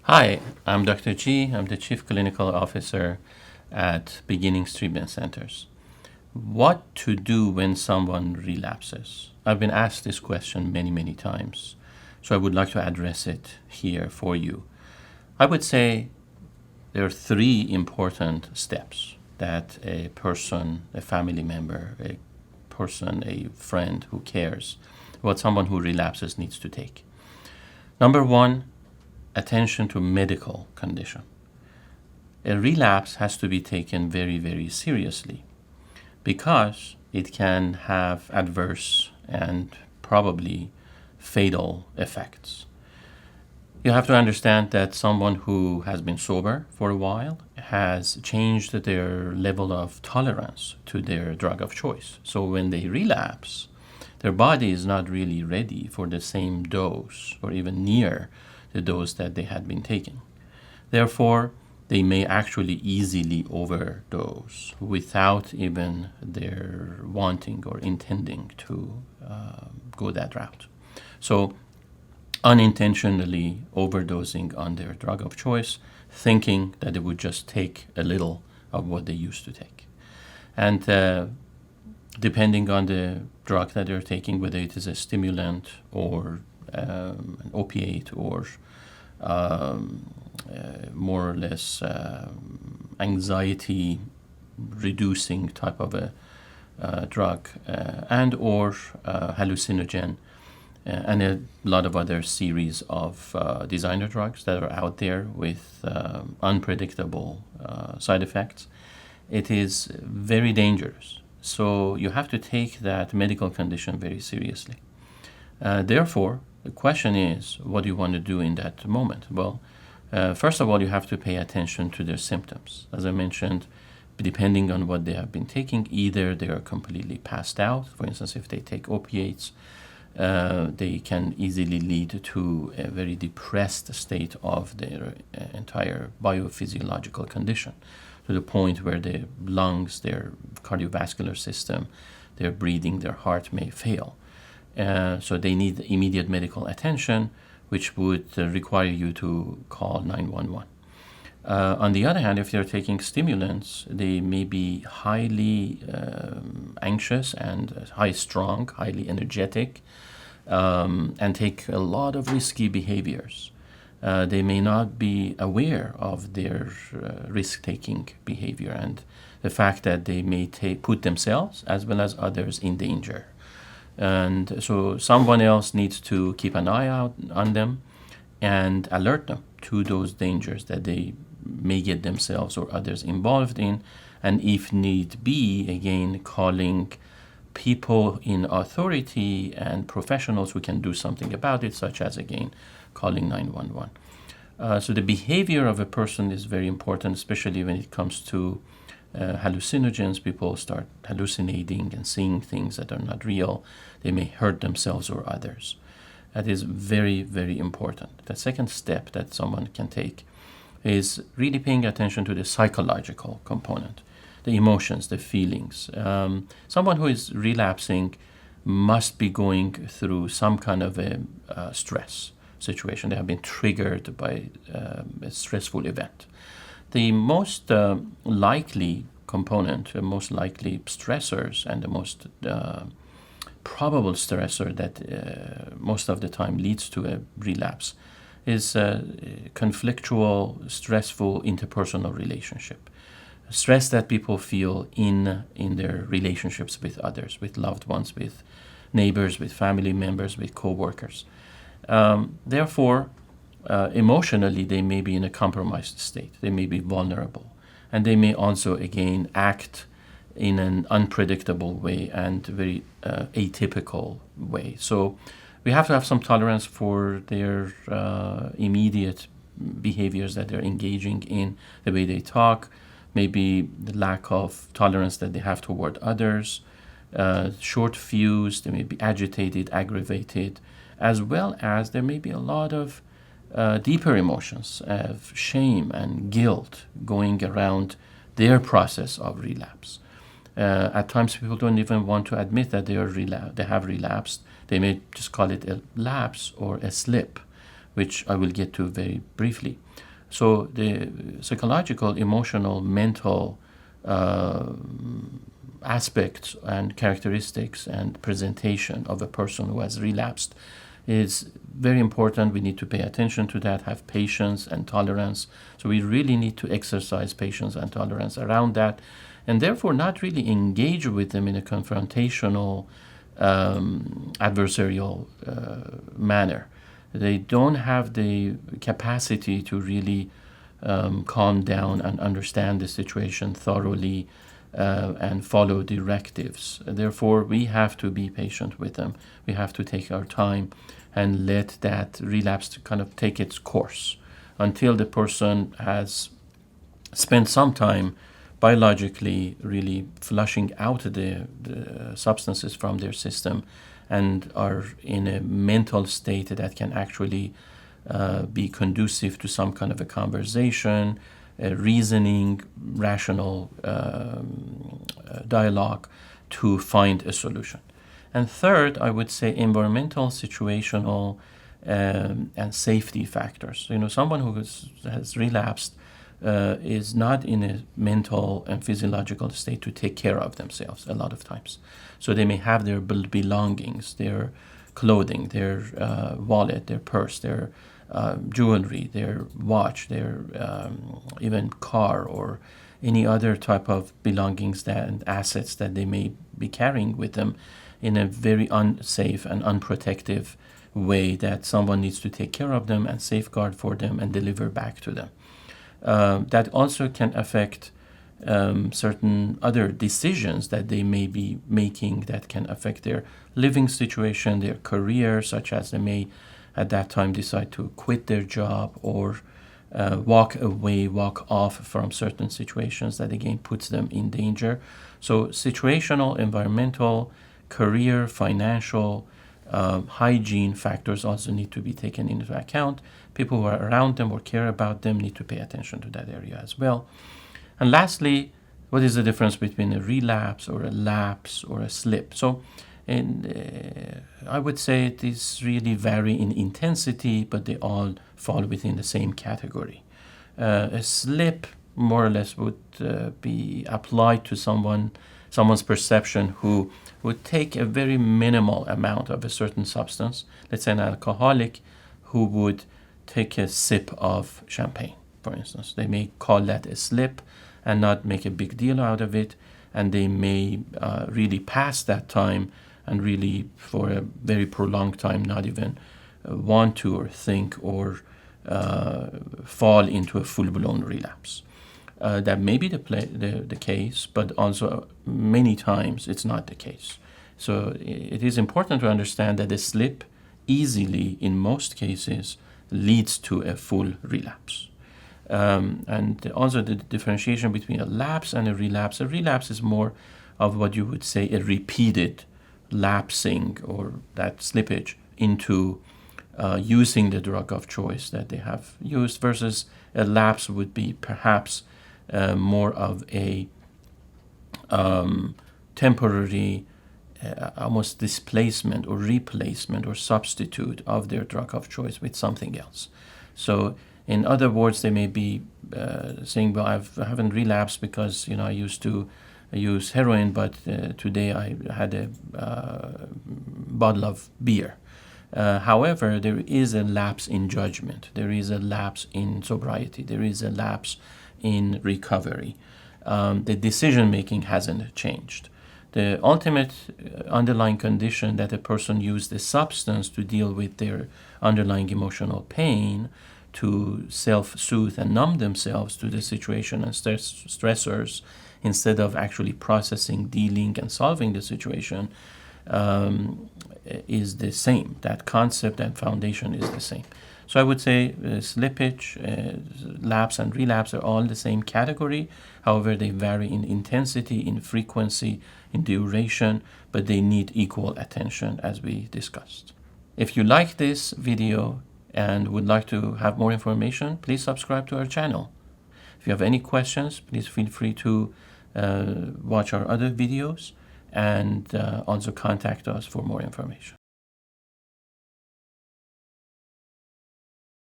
Hi, I'm Dr. G. I'm the Chief Clinical Officer at Beginnings Treatment Centers. What to do when someone relapses? I've been asked this question many, many times, so I would like to address it here for you. I would say there are three important steps that a person, a family member, a person, a friend who cares about someone who relapses needs to take. Number one, attention to medical condition. A relapse has to be taken very, very seriously because it can have adverse and probably fatal effects. You have to understand that someone who has been sober for a while has changed their level of tolerance to their drug of choice. So when they relapse, their body is not really ready for the same dose or even near the dose that they had been taking. Therefore, they may actually easily overdose without even their wanting or intending to go that route. So, unintentionally overdosing on their drug of choice, thinking that they would just take a little of what they used to take. And depending on the drug that they're taking, whether it is a stimulant or an opiate or more or less anxiety reducing type of a drug and or hallucinogen and a lot of other series of designer drugs that are out there with unpredictable side effects. It is very dangerous. So you have to take that medical condition very seriously. Therefore, the question is, what do you want to do in that moment? Well, first of all, you have to pay attention to their symptoms. As I mentioned, depending on what they have been taking, either they are completely passed out. For instance, if they take opiates, they can easily lead to a very depressed state of their entire biophysiological condition, to the point where their lungs, their cardiovascular system, their breathing, their heart may fail. So they need immediate medical attention, which would require you to call 911. On the other hand, if they're taking stimulants, they may be highly anxious and high-strung, highly energetic, and take a lot of risky behaviors. They may not be aware of their risk-taking behavior and the fact that they may put themselves as well as others in danger. And so someone else needs to keep an eye out on them and alert them to those dangers that they may get themselves or others involved in. And if need be, again, calling people in authority and professionals who can do something about it, such as, again, calling 911. So the behavior of a person is very important, especially when it comes to hallucinogens. People start hallucinating and seeing things that are not real. They may hurt themselves or others. That is very, very important. The second step that someone can take is really paying attention to the psychological component, the emotions, the feelings. Someone who is relapsing must be going through some kind of a stress situation. They have been triggered by a stressful event. The most likely component, the most likely stressors, and the most probable stressor that most of the time leads to a relapse is conflictual, stressful interpersonal relationship. Stress that people feel in their relationships with others, with loved ones, with neighbors, with family members, with co-workers. Therefore, emotionally, they may be in a compromised state. They may be vulnerable. And they may also, again, act in an unpredictable way and very atypical way. So we have to have some tolerance for their immediate behaviors that they're engaging in, the way they talk, maybe the lack of tolerance that they have toward others, short fuse, they may be agitated, aggravated, as well as there may be a lot of deeper emotions of shame and guilt going around their process of relapse. At times, people don't even want to admit that they have relapsed. They may just call it a lapse or a slip, which I will get to very briefly. So the psychological, emotional, mental aspects and characteristics and presentation of a person who has relapsed is very important. We need to pay attention to that, have patience and tolerance. So we really need to exercise patience and tolerance around that, and therefore not really engage with them in a confrontational, adversarial manner. They don't have the capacity to really calm down and understand the situation thoroughly and follow directives. Therefore, we have to be patient with them. We have to take our time and let that relapse kind of take its course until the person has spent some time biologically really flushing out the substances from their system and are in a mental state that can actually be conducive to some kind of a conversation, reasoning, rational dialogue to find a solution. And third, I would say environmental, situational, and safety factors. Someone who has relapsed is not in a mental and physiological state to take care of themselves a lot of times. So they may have their belongings, their clothing, their wallet, their purse, their jewelry, their watch, their even car or any other type of belongings and assets that they may be carrying with them in a very unsafe and unprotective way that someone needs to take care of them and safeguard for them and deliver back to them. That also can affect certain other decisions that they may be making that can affect their living situation, their career, such as they may at that time decide to quit their job or walk away, walk off from certain situations that again puts them in danger. So situational, environmental, career, financial, hygiene factors also need to be taken into account. People who are around them or care about them need to pay attention to that area as well. And lastly, what is the difference between a relapse or a lapse or a slip? So I would say these really vary in intensity, but they all fall within the same category. A slip more or less would be applied to someone's perception who would take a very minimal amount of a certain substance. Let's say an alcoholic who would take a sip of champagne, for instance. They may call that a slip and not make a big deal out of it, and they may really pass that time and really for a very prolonged time not even want to or think or fall into a full-blown relapse. That may be the case, but also many times it's not the case. So it is important to understand that a slip easily, in most cases, leads to a full relapse. And also the differentiation between a lapse and a relapse. A relapse is more of what you would say a repeated lapsing or that slippage into using the drug of choice that they have used, versus a lapse would be perhaps more of a temporary almost displacement or replacement or substitute of their drug of choice with something else. So in other words, they may be saying, well, I haven't relapsed because I used to use heroin, but today I had a bottle of beer. However, there is a lapse in judgment. There is a lapse in sobriety. There is a lapse in recovery. The decision-making hasn't changed. The ultimate underlying condition that a person used a substance to deal with their underlying emotional pain, to self-soothe and numb themselves to the situation and stressors, instead of actually processing, dealing, and solving the situation, is the same. That concept and foundation is the same. So I would say slippage, lapse, and relapse are all the same category. However, they vary in intensity, in frequency, in duration, but they need equal attention as we discussed. If you like this video and would like to have more information, please subscribe to our channel. If you have any questions, please feel free to watch our other videos and also contact us for more information.